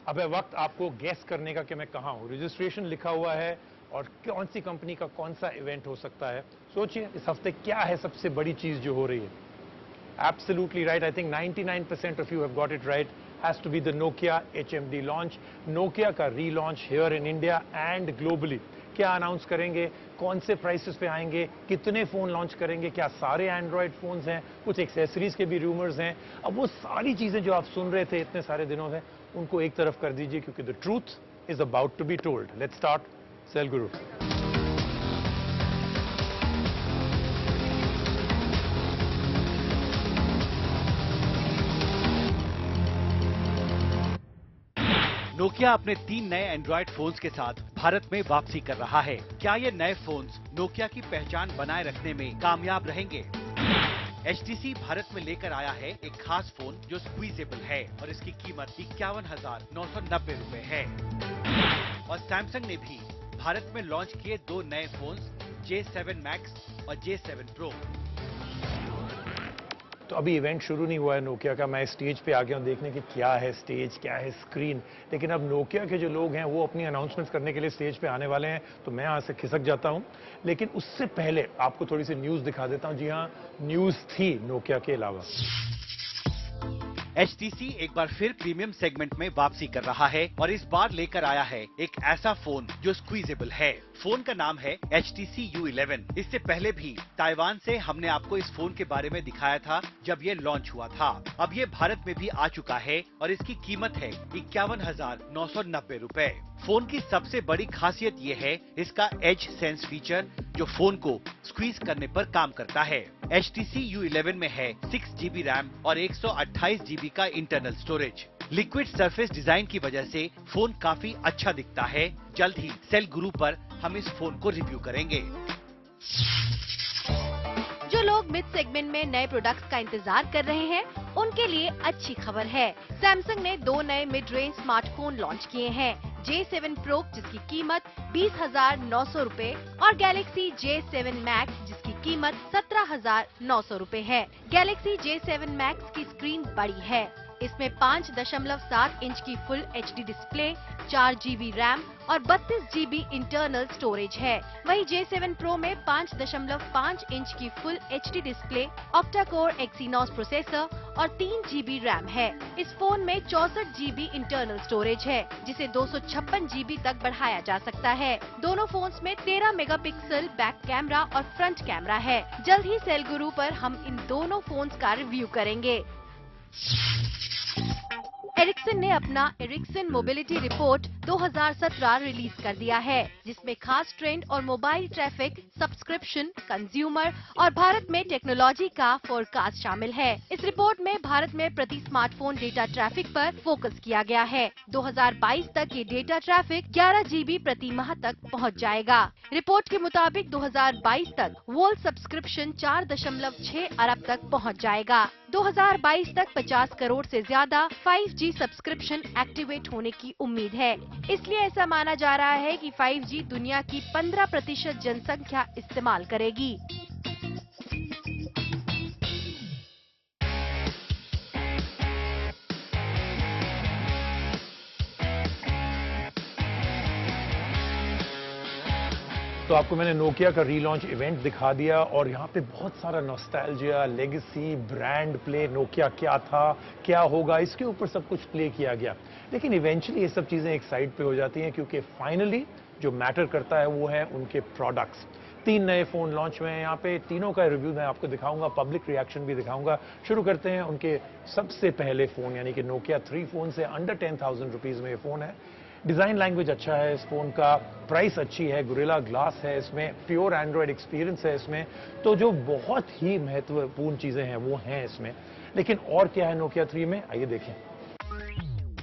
अब है वक्त आपको गेस करने का कि मैं कहाँ हूँ। रजिस्ट्रेशन लिखा हुआ है और कौन सी कंपनी का कौन सा इवेंट हो सकता है। सोचिए इस हफ्ते क्या है सबसे बड़ी चीज जो हो रही है। Absolutely right. I think 99% of you have got it right. Has to be the Nokia HMD launch. Nokia का relaunch here in India and globally. क्या अनाउंस करेंगे, कौन से प्राइसेस पे आएंगे, कितने फोन लॉन्च करेंगे, क्या सारे एंड्रॉयड फोन्स हैं, कुछ एक्सेसरीज के भी रूमर्स हैं। अब वो सारी चीजें जो आप सुन रहे थे इतने सारे दिनों से, उनको एक तरफ कर दीजिए क्योंकि the truth is about to be told. Let's start cell Guru. Nokia अपने 3 नए एंड्रॉयड फोन्स के साथ भारत में वापसी कर रहा है। क्या ये नए फोन्स नोकिया की पहचान बनाए रखने में कामयाब रहेंगे? HTC भारत में लेकर आया है एक खास फोन जो स्क्वीजेबल है और इसकी कीमत 51,990 रुपए है। और सैमसंग ने भी भारत में लॉन्च किए 2 नए फोन्स J7 Max और J7 Pro। तो अभी इवेंट शुरू नहीं हुआ है नोकिया का। मैं स्टेज पे आ गया हूं देखने की क्या है स्टेज, क्या है स्क्रीन। लेकिन अब नोकिया के जो लोग हैं वो अपनी अनाउंसमेंट्स करने के लिए स्टेज पे आने वाले हैं, तो मैं यहां से खिसक जाता हूं। लेकिन उससे पहले आपको थोड़ी सी न्यूज दिखा देता हूं। जी हां, न्यूज थी नोकिया के अलावा। HTC एक बार फिर प्रीमियम सेगमेंट में वापसी कर रहा है और इस बार लेकर आया है एक ऐसा फोन जो स्क्वीजेबल है। फोन का नाम है HTC U11। इससे पहले भी ताइवान से हमने आपको इस फोन के बारे में दिखाया था जब ये लॉन्च हुआ था। अब ये भारत में भी आ चुका है और इसकी कीमत है 51,990 रुपए। फोन की सबसे बड़ी खासियत ये है इसका एज सेंस फीचर जो फोन को स्क्वीज करने पर काम करता है। HTC U11 में है 6GB रैम और 128GB का internal storage. Liquid surface design की वजह से फोन काफी अच्छा दिखता है। जल्द ही सेल गुरु पर हम इस फोन को रिव्यू करेंगे। जो लोग मिड सेगमेंट में नए प्रोडक्ट्स का इंतजार कर रहे हैं, उनके लिए अच्छी खबर है। सैमसंग ने 2 नए मिड रेंज स्मार्टफोन लॉन्च किए हैं। J7 Pro जिसकी कीमत 20,900 रुपए और Galaxy J7 Max जिसकी कीमत 17,900 रुपए है। Galaxy J7 Max की स्क्रीन बड़ी है। इसमें 5.7 इंच की full HD display, 4GB RAM और 32GB इंटरनल स्टोरेज है। वहीं J7 Pro में 5.5 इंच की full HD display, octa core Exynos processor और 3GB रैम है। इस फोन में 64GB इंटरनल स्टोरेज है जिसे 256GB तक बढ़ाया जा सकता है। दोनों फोन्स में 13 मेगापिक्सल बैक कैमरा और फ्रंट कैमरा है। जल्द ही सेल गुरु पर हम इन दोनों फोन्स का रिव्यू करेंगे। एरिक्सन ने अपना एरिक्सन मोबिलिटी रिपोर्ट 2017 रिलीज कर दिया है, जिसमें खास ट्रेंड और मोबाइल ट्रैफिक, सब्सक्रिप्शन, कंज्यूमर और भारत में टेक्नोलॉजी का फोरकास्ट शामिल है। इस रिपोर्ट में भारत में प्रति स्मार्टफोन डेटा ट्रैफिक पर फोकस किया गया है। 2022 तक ये डेटा ट्रैफिक 11GB प्रति माह तक पहुंच जाएगा। रिपोर्ट के मुताबिक 2022 तक वर्ल्ड सब्सक्रिप्शन 4.6 अरब तक पहुंच जाएगा। 2022 तक 50 करोड़ से ज्यादा 5G सब्सक्रिप्शन एक्टिवेट होने की उम्मीद है। इसलिए ऐसा माना जा रहा है कि 5G दुनिया की 15% जनसंख्या इस्तेमाल करेगी। तो आपको मैंने नोकिया का रीलॉन्च इवेंट दिखा दिया और यहाँ पे बहुत सारा nostalgia, legacy, brand play, Nokia क्या था, क्या होगा, इसके ऊपर सब कुछ प्ले किया गया। लेकिन इवेंचुअली ये सब चीजें एक साइड पे हो जाती हैं क्योंकि फाइनली जो मैटर करता है वो है उनके प्रोडक्ट्स। 3 नए फोन लॉन्च हुए हैं यहाँ पे, तीनों का रिव्यू मैं आपको दिखाऊंगा, पब्लिक रिएक्शन भी दिखाऊंगा। शुरू करते हैं उनके सबसे पहले फोन यानी कि नोकिया 3 फोन से। अंडर 10,000 रुपीज में ये फोन है। डिजाइन लैंग्वेज अच्छा है इस फोन का, प्राइस अच्छी है, गोरिल्ला ग्लास है इसमें, प्योर एंड्रॉयड एक्सपीरियंस है इसमें। तो जो बहुत ही महत्वपूर्ण चीजें हैं वो हैं इसमें। लेकिन और क्या है नोकिया 3 में, आइए देखें।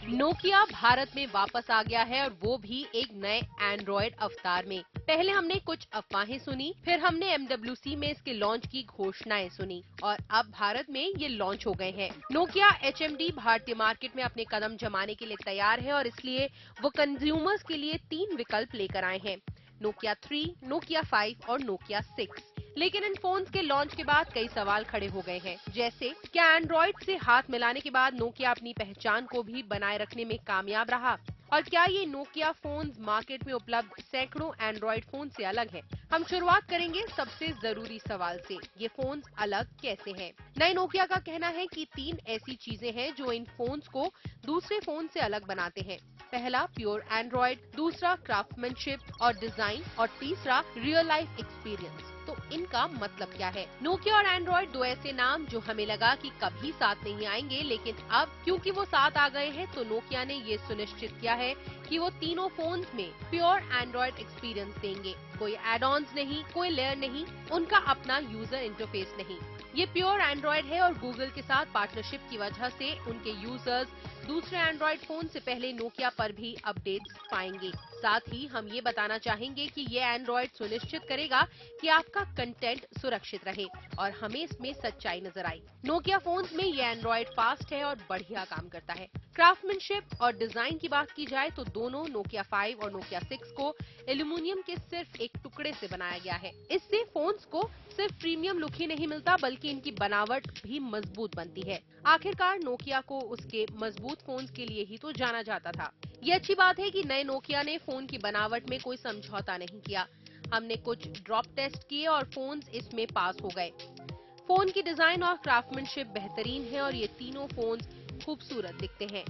नोकिया भारत में वापस आ गया है और वो भी एक नए एंड्रॉयड अवतार में। पहले हमने कुछ अफवाहें सुनी, फिर हमने MWC में इसके लॉन्च की घोषणाएं सुनी और अब भारत में ये लॉन्च हो गए हैं। नोकिया HMD भारतीय मार्केट में अपने कदम जमाने के लिए तैयार है और इसलिए वो कंज्यूमर्स के लिए 3 विकल्प लेकर आए हैं, नोकिया 3, नोकिया 5 और नोकिया 6। लेकिन इन फोन्स के लॉन्च के बाद कई सवाल खड़े हो गए हैं, जैसे क्या एंड्रॉइड से हाथ मिलाने के बाद नोकिया अपनी पहचान को भी बनाए रखने में कामयाब रहा, और क्या ये नोकिया फोन्स मार्केट में उपलब्ध सैकड़ों एंड्रॉइड फोन से अलग है। हम शुरुआत करेंगे सबसे जरूरी सवाल से, ये फोन्स अलग कैसे हैं? नए नोकिया का कहना है कि 3 ऐसी चीजें हैं जो इन फोन्स को दूसरे फोन से अलग बनाते हैं। पहला प्योर एंड्रॉइड, दूसरा क्राफ्टमैनशिप और डिजाइन, और तीसरा रियल लाइफ एक्सपीरियंस। तो इनका मतलब क्या है? नोकिया और एंड्रॉइड दो ऐसे नाम जो हमें लगा कि कभी साथ नहीं आएंगे, लेकिन अब क्योंकि वो साथ आ गए हैं तो नोकिया ने ये सुनिश्चित किया है कि वो तीनों फोन्स में प्योर एंड्रॉइड एक्सपीरियंस देंगे। कोई एड ऑन्स नहीं, कोई लेयर नहीं, उनका अपना यूजर इंटरफेस नहीं। ये प्योर एंड्रॉइड है और गूगल के साथ पार्टनरशिप की वजह से उनके यूजर्स दूसरे एंड्रॉइड फोन से पहले नोकिया पर भी अपडेट्स पाएंगे। साथ ही हम ये बताना चाहेंगे कि ये एंड्रॉइड सुनिश्चित करेगा कि आपका कंटेंट सुरक्षित रहे और हमें इसमें सच्चाई नजर आई। नोकिया फोन्स में ये एंड्रॉइड फास्ट है और बढ़िया काम करता है। क्राफ्टमैनशिप और डिजाइन की बात की जाए तो दोनों नोकिया 5 और नोकिया 6 को एल्यूमिनियम के सिर्फ एक टुकड़े से बनाया गया है। इससे फोन्स को सिर्फ प्रीमियम लुक ही नहीं मिलता, बल्कि इनकी बनावट भी मजबूत बनती है। आखिरकार नोकिया को उसके मजबूत फोन्स के लिए ही तो जाना जाता था। ये अच्छी बात है कि नए नोकिया ने फोन की बनावट में कोई समझौता नहीं किया। हमने कुछ ड्रॉप टेस्ट किए और फोन्स इसमें पास हो गए। फोन की डिजाइन और क्राफ्टमैनशिप बेहतरीन है और ये तीनों फोन्स खूबसूरत दिखते हैं।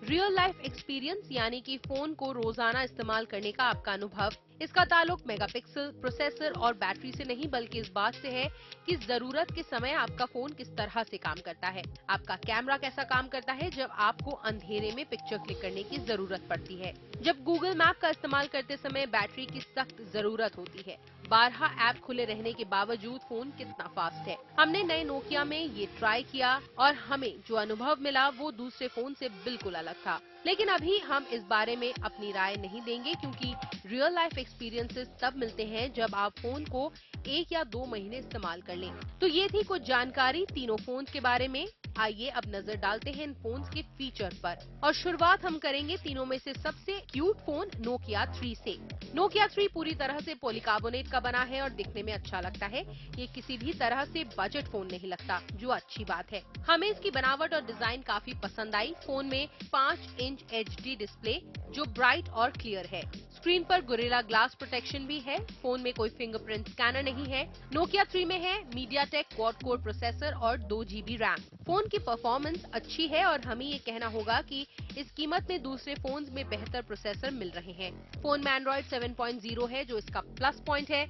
रियल लाइफ एक्सपीरियंस यानी कि फोन को रोजाना इस्तेमाल करने का आपका अनुभव, इसका ताल्लुक मेगापिक्सल, प्रोसेसर और बैटरी से नहीं, बल्कि इस बात से है कि जरूरत के समय आपका फोन किस तरह से काम करता है। आपका कैमरा कैसा काम करता है जब आपको अंधेरे में पिक्चर क्लिक करने की जरूरत पड़ती है, जब गूगल मैप का इस्तेमाल करते समय बैटरी की सख्त जरूरत होती है, 12 ऐप खुले रहने के बावजूद फोन कितना फास्ट है। हमने नए नोकिया में ये ट्राई किया और हमें जो अनुभव मिला वो दूसरे फोन से बिल्कुल अलग था। लेकिन अभी हम इस बारे में अपनी राय नहीं देंगे, क्योंकि रियल लाइफ एक्सपीरियंसेस तब मिलते हैं जब आप फोन को 1 या 2 महीने इस्तेमाल कर लें। तो ये थी कुछ जानकारी तीनों फोन के बारे में। आइए अब नजर डालते हैं इन फोन्स के फीचर पर, और शुरुआत हम करेंगे तीनों में से सबसे क्यूट फोन नोकिया 3 से। नोकिया 3 पूरी तरह से पॉलीकार्बोनेट का बना है और दिखने में अच्छा लगता है। ये किसी भी तरह से बजट फोन नहीं लगता, जो अच्छी बात है। हमें इसकी बनावट और डिजाइन काफी पसंद आई। फोन में 5 इंच HD डिस्प्ले जो ब्राइट और क्लियर है। स्क्रीन पर गोरिल्ला ग्लास प्रोटेक्शन भी है। फोन में कोई फिंगरप्रिंट स्कैनर नहीं है। नोकिया 3 में है मीडियाटेक क्वाड कोर प्रोसेसर और 2 GB रैम। फोन की परफॉर्मेंस अच्छी है और हमें ये कहना होगा कि इस कीमत में दूसरे फोन्स में बेहतर प्रोसेसर मिल रहे हैं। फोन में एंड्रॉइड 7.0 है, जो इसका प्लस पॉइंट है।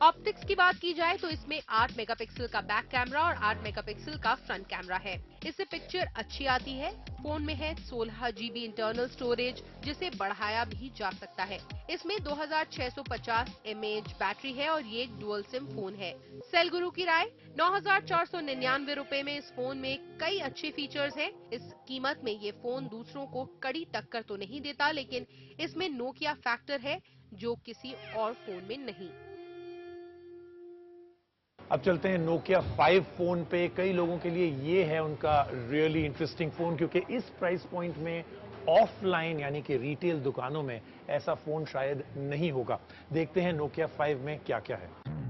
ऑप्टिक्स की बात की जाए तो इसमें 8 मेगापिक्सल का बैक कैमरा और 8 मेगापिक्सल का फ्रंट कैमरा है। इससे पिक्चर अच्छी आती है। फोन में है 16 GB इंटरनल स्टोरेज, जिसे बढ़ाया भी जा सकता है। इसमें 2650 mAh बैटरी है और ये एक डुअल सिम फोन है। सेल गुरु की राय, 9499 रुपए में इस फोन में कई अच्छे फीचर्स हैं। इस कीमत में ये फोन दूसरों को कड़ी टक्कर तो नहीं देता, लेकिन इसमें नोकिया फैक्टर है जो किसी और फोन में नहीं। अब चलते हैं नोकिया 5 फोन पे। कई लोगों के लिए ये है उनका रियली इंटरेस्टिंग फोन, क्योंकि इस प्राइस पॉइंट में ऑफलाइन यानी कि रिटेल दुकानों में ऐसा फोन शायद नहीं होगा। देखते हैं नोकिया 5 में क्या क्या है।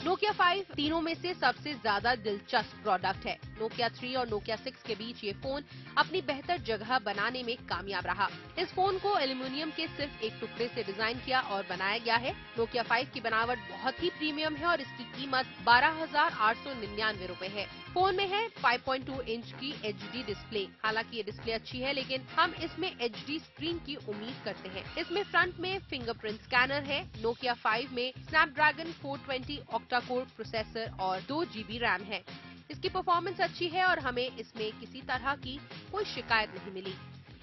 नोकिया 5 तीनों में से सबसे ज्यादा दिलचस्प प्रोडक्ट है। नोकिया 3 और नोकिया 6 के बीच ये फोन अपनी बेहतर जगह बनाने में कामयाब रहा। इस फोन को एल्यूमिनियम के सिर्फ एक टुकड़े से डिजाइन किया और बनाया गया है। नोकिया 5 की बनावट बहुत ही प्रीमियम है और इसकी कीमत 12,899 रुपए है। फोन में है 5.2 इंच की HD डिस्प्ले। हालांकि ये डिस्प्ले अच्छी है, लेकिन हम इसमें HD स्क्रीन की उम्मीद करते हैं। इसमें फ्रंट में फिंगरप्रिंट स्कैनर है। नोकिया 5 में स्नैपड्रैगन 420 ऑक्टा कोर प्रोसेसर और 2 GB रैम है। इसकी परफॉर्मेंस अच्छी है और हमें इसमें किसी तरह की कोई शिकायत नहीं मिली।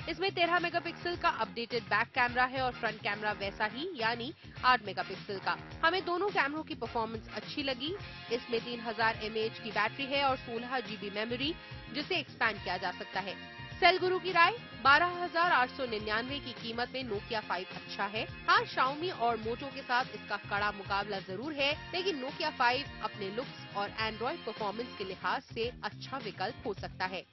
इसमें 13 मेगापिक्सल का अपडेटेड बैक कैमरा है और फ्रंट कैमरा वैसा ही, यानी 8 मेगापिक्सल का। हमें दोनों कैमरों की परफॉर्मेंस अच्छी लगी। इसमें 3000 mAh की बैटरी है और 16 GB मेमोरी, जिसे एक्सपैंड किया जा सकता है। सेल गुरु की राय, 12,899 की कीमत में नोकिया 5 अच्छा है। हाँ, शाओमी और मोटो के साथ इसका कड़ा मुकाबला जरूर है, लेकिन नोकिया 5 अपने लुक्स और एंड्रॉइड परफॉर्मेंस के लिहाज से अच्छा विकल्प हो सकता है।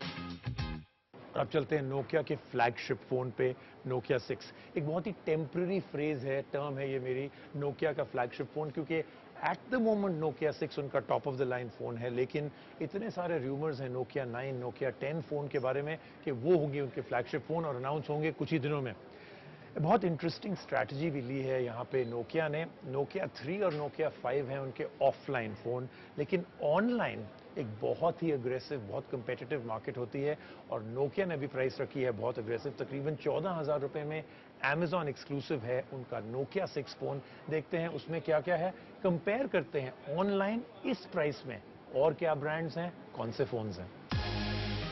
अब चलते हैं नोकिया के फ्लैगशिप फोन पे, नोकिया 6। एक बहुत ही टेम्पररी फ्रेज है, टर्म है ये मेरी, नोकिया का फ्लैगशिप फोन, क्योंकि एट द मोमेंट नोकिया 6 उनका top of the line phone है, लेकिन इतने सारे रूमर्स हैं नोकिया 9, नोकिया 10 फोन के बारे में कि वो होंगे उनके फ्लैगशिप फोन और अनाउंस होंगे कुछ ही दिनों में। बहुत इंटरेस्टिंग स्ट्रैटेजी भी ली है यहाँ पे नोकिया ने। नोकिया 3 और नोकिया 5 हैं उनके ऑफलाइन फ़ोन, लेकिन ऑनलाइन एक बहुत ही अग्रेसिव, बहुत कंपेटिटिव मार्केट होती है और नोकिया ने भी प्राइस रखी है बहुत अग्रेसिव। तकरीबन 14,000 रुपए में अमेजॉन एक्सक्लूसिव है उनका नोकिया 6 फ़ोन। देखते हैं उसमें क्या क्या है, कंपेयर करते हैं ऑनलाइन इस प्राइस में और क्या ब्रांड्स हैं, कौन से फ़ोन्स हैं।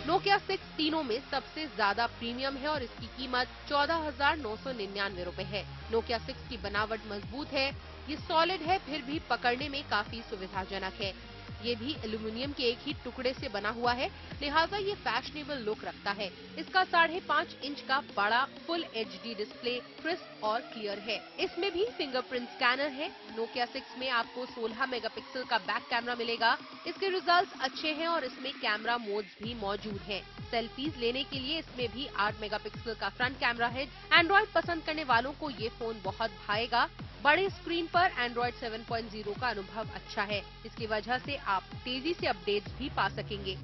नोकिया 6 तीनों में सबसे ज्यादा प्रीमियम है और इसकी कीमत 14,999 रुपए है। नोकिया 6 की बनावट मजबूत है, ये सॉलिड है, फिर भी पकड़ने में काफी सुविधाजनक है। ये भी एल्यूमिनियम के एक ही टुकड़े से बना हुआ है, लिहाजा ये फैशनेबल लुक रखता है। इसका 5.5 इंच का बड़ा फुल एचडी डिस्प्ले क्रिस्प और क्लियर है। इसमें भी फिंगरप्रिंट स्कैनर है। नोकिया 6 में आपको 16 मेगापिक्सल का बैक कैमरा मिलेगा। इसके रिजल्ट्स अच्छे हैं और इसमें कैमरा मोड्स भी मौजूद हैं। सेल्फीज लेने के लिए इसमें भी 8 मेगापिक्सल का फ्रंट कैमरा है। एंड्रॉइड पसंद करने वालों को ये फोन बहुत भाएगा। बड़े स्क्रीन पर एंड्रॉइड 7.0 का अनुभव अच्छा है। इसकी वजह से आप तेजी से अपडेट्स भी पा सकेंगे।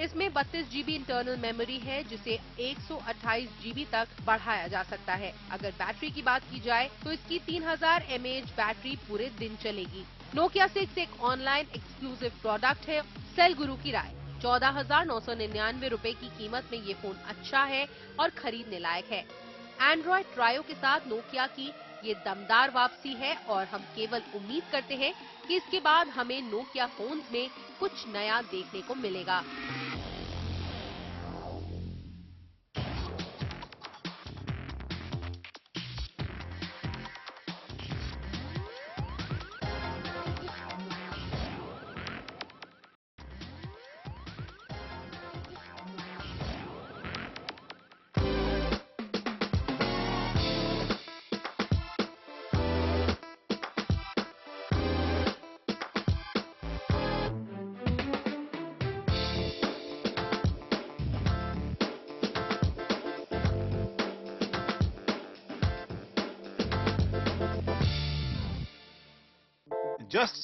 इसमें 32 GB इंटरनल मेमोरी है, जिसे 128 GB तक बढ़ाया जा सकता है। अगर बैटरी की बात की जाए तो इसकी 3000 mAh बैटरी पूरे दिन चलेगी। नोकिया 6 एक ऑनलाइन एक्सक्लूसिव प्रोडक्ट है। सेल गुरु की राय, 14,999 रुपए की कीमत में ये फोन अच्छा है और खरीदने लायक है। एंड्रॉइड ट्रायो के साथ नोकिया की ये दमदार वापसी है और हम केवल उम्मीद करते हैं कि इसके बाद हमें नोकिया फोन्स में कुछ नया देखने को मिलेगा। Just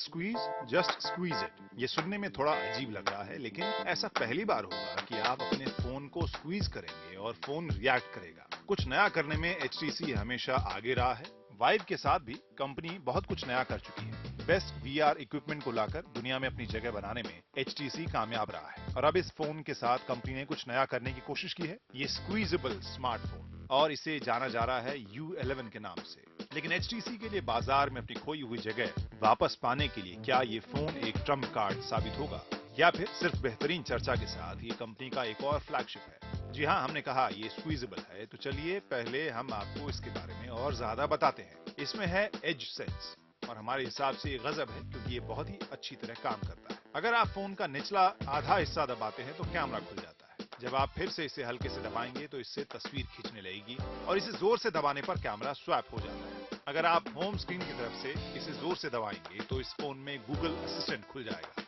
squeeze it. ये सुनने में थोड़ा अजीब लग रहा है, लेकिन ऐसा पहली बार होगा कि आप अपने फोन को स्क्वीज करेंगे और फोन रिएक्ट करेगा। कुछ नया करने में HTC हमेशा आगे रहा है। वाइव के साथ भी कंपनी बहुत कुछ नया कर चुकी है। बेस्ट VR इक्विपमेंट को लाकर दुनिया में अपनी जगह बनाने में HTC कामयाब रहा है और अब इस फोन के साथ कंपनी ने कुछ नया करने की कोशिश की है। ये स्क्वीजेबल स्मार्टफोन, और इसे जाना जा रहा है U11 के नाम से। लेकिन HTC के लिए बाजार में अपनी खोई हुई जगह वापस पाने के लिए क्या ये फोन एक ट्रम्प कार्ड साबित होगा, या फिर सिर्फ बेहतरीन चर्चा के साथ ये कंपनी का एक और फ्लैगशिप है। जी हाँ, हमने कहा ये स्क्वीजेबल है, तो चलिए पहले हम आपको इसके बारे में और ज्यादा बताते हैं। इसमें है एज सेंस, और हमारे हिसाब से ये गजब है क्योंकि ये बहुत ही अच्छी तरह काम करता है। अगर आप फोन का निचला आधा हिस्सा दबाते हैं तो कैमरा खुल जाता है। जब आप फिर से इसे हल्के से दबाएंगे तो इससे तस्वीर खींचने लगेगी, और इसे जोर से दबाने पर कैमरा स्वैप हो जाता है। अगर आप होम स्क्रीन की तरफ से इसे जोर से दबाएंगे तो इस फोन में गूगल असिस्टेंट खुल जाएगा।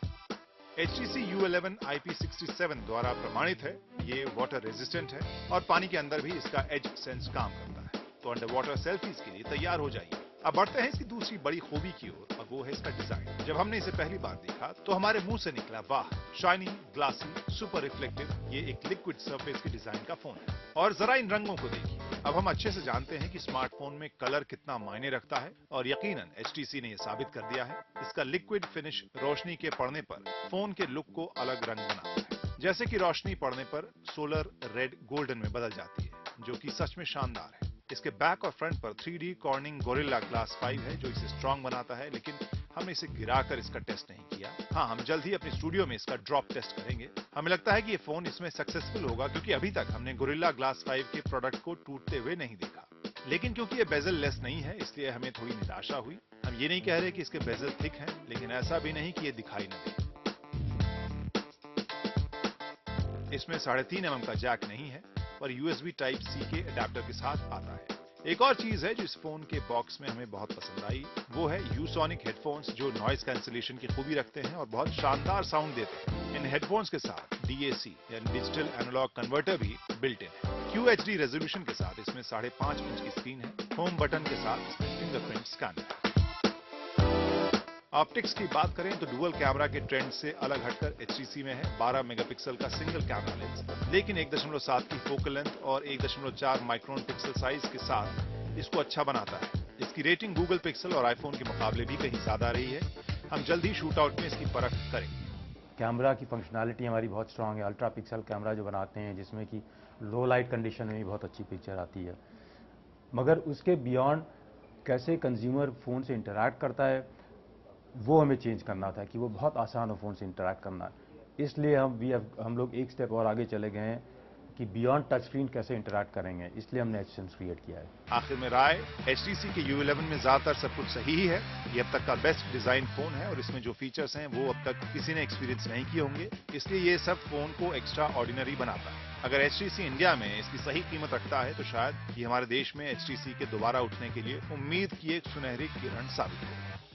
HTC U11 IP67 द्वारा प्रमाणित है। ये वाटर रेजिस्टेंट है और पानी के अंदर भी इसका एज सेंस काम करता है। तो अंडर वाटर सेल्फीज के लिए तैयार हो जाइए। अब बढ़ते हैं इसकी दूसरी बड़ी खूबी की ओर, और वो है इसका डिजाइन। जब हमने इसे पहली बार देखा तो हमारे मुंह से निकला वाह, शाइनी, ग्लासी, सुपर रिफ्लेक्टिव, ये एक लिक्विड सरफेस की डिजाइन का फोन है। और जरा इन रंगों को देखिए। अब हम अच्छे से जानते हैं कि स्मार्टफोन में कलर कितना मायने रखता है, और यकीनन HTC ने यह साबित कर दिया है। इसका लिक्विड फिनिश रोशनी के पड़ने पर फोन के लुक को अलग रंग बनाता है। जैसे कि रोशनी पड़ने पर सोलर रेड गोल्डन में बदल जाती है, जो कि सच में शानदार है। इसके बैक और फ्रंट पर 3D कॉर्निंग गोरिल्ला ग्लास 5 है, जो इसे स्ट्रांग बनाता है, लेकिन हमने इसे गिराकर इसका टेस्ट नहीं किया। हाँ, हम जल्द ही अपने स्टूडियो में इसका ड्रॉप टेस्ट करेंगे। हमें लगता है कि ये फोन इसमें सक्सेसफुल होगा, क्योंकि अभी तक हमने गोरिल्ला ग्लास 5 के प्रोडक्ट को टूटते हुए नहीं देखा। लेकिन क्योंकि ये बेजल लेस नहीं है, इसलिए हमें थोड़ी निराशा हुई। हम ये नहीं कह रहे कि इसके बेजल थिक हैं, लेकिन ऐसा भी नहीं कि ये दिखाई न दे। इसमें 3.5 mm का जैक नहीं है, पर USB Type C के अडेप्टर के साथ आता है। एक और चीज है जो इस फोन के बॉक्स में हमें बहुत पसंद आई, वो है यूसोनिक हेडफोन्स जो नॉइज कैंसिलेशन की खूबी रखते हैं और बहुत शानदार साउंड देते हैं। इन हेडफोन्स के साथ DAC यानी डिजिटल एनालॉग कन्वर्टर भी बिल्ट इन है। QHD रेजोल्यूशन के साथ इसमें 5.5 इंच की स्क्रीन है। होम बटन के साथ इसमें फिंगरप्रिंट स्कैनर है। ऑप्टिक्स की बात करें तो डुअल कैमरा के ट्रेंड से अलग हटकर HTC में है 12 मेगापिक्सल का सिंगल कैमरा लेंस, लेकिन 1.7 की फोकल लेंथ और 1.4 माइक्रोन पिक्सल साइज के साथ इसको अच्छा बनाता है। इसकी रेटिंग गूगल पिक्सल और आईफोन के मुकाबले भी कहीं ज्यादा रही है। हम जल्द ही शूट आउट में इसकी परख करेंगे। कैमरा की फंक्शनैलिटी हमारी बहुत स्ट्रांग है। अल्ट्रा पिक्सल कैमरा जो बनाते हैं जिसमें कि लो लाइट कंडीशन में भी बहुत अच्छी पिक्चर आती है, मगर उसके बियॉन्ड कैसे कंज्यूमर फ़ोन से इंटरैक्ट करता है वो हमें चेंज करना था कि वो बहुत आसान हो फ़ोन से इंटरैक्ट करना। इसलिए हम लोग एक स्टेप और आगे चले गए हैं कि बियॉन्ड टच स्क्रीन कैसे इंटरैक्ट करेंगे, इसलिए हमने एचसेंस क्रिएट किया है। आखिर में राय, HTC के U11 में ज्यादातर सब कुछ सही ही है। ये अब तक का बेस्ट डिजाइन फोन है और इसमें जो फीचर्स हैं वो अब तक किसी ने एक्सपीरियंस नहीं किए होंगे, इसलिए ये सब फोन को एक्स्ट्रा ऑर्डिनरी बनाता है। अगर HTC इंडिया में इसकी सही कीमत रखता है तो शायद ये हमारे देश में HTC के दोबारा उठने के लिए उम्मीद की एक सुनहरी किरण साबित हो।